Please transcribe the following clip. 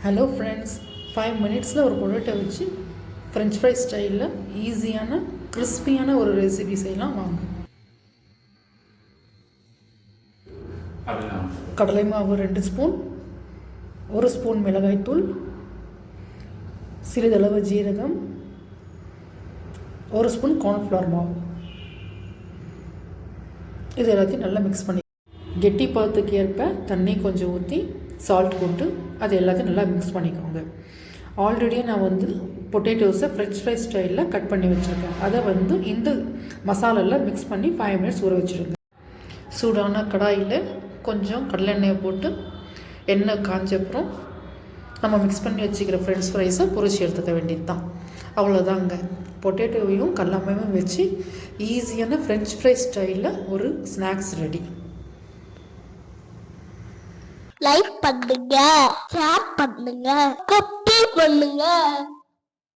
Hello friends, 5 மினிட்ஸில் ஒரு potato வச்சு ஃப்ரெஞ்ச் ஃப்ரை ஸ்டைலில் ஈஸியான கிறிஸ்பியான ஒரு ரெசிபி செய்யலாம் வாங்க. கடலை மாவு 2 ஸ்பூன், 1 ஸ்பூன் மிளகாய்த்தூள், சிறிதளவு ஜீரகம், 1 ஸ்பூன் கார்ன்ஃப்ளவர் மாவு. இது எல்லாத்தையும் நல்லா மிக்ஸ் பண்ணி கெட்டி பதத்துக்கு ஏற்ப தண்ணி கொஞ்சம் ஊற்றி சால்ட் போட்டு அது எல்லாத்தையும் நல்லா மிக்ஸ் பண்ணிக்கோங்க. ஆல்ரெடி நான் பொட்டேட்டோஸை ஃப்ரெஞ்ச் ஃப்ரை ஸ்டைலில் கட் பண்ணி வச்சுருக்கேன். அதை இந்த மசாலாவில் மிக்ஸ் பண்ணி 5 மினிட்ஸ் ஊற வச்சுருங்க. சூடான கடாயில் கொஞ்சம் கடலெண்ணெயை போட்டு எண்ணெய் காஞ்சப்புறம் நம்ம மிக்ஸ் பண்ணி வச்சுக்கிற ஃப்ரெஞ்ச் ஃப்ரைஸை பொரிச்சு எடுத்துக்க வேண்டியது தான். அவ்வளோதாங்க. பொட்டேட்டோவையும் கடலமாவையும் வச்சு ஈஸியான ஃப்ரெஞ்ச் ஃப்ரை ஸ்டைலில் ஒரு ஸ்நாக்ஸ் ரெடி. லைக் பண்ணுங்க, ஷேர் பண்ணுங்க, கமெண்ட் பண்ணுங்க.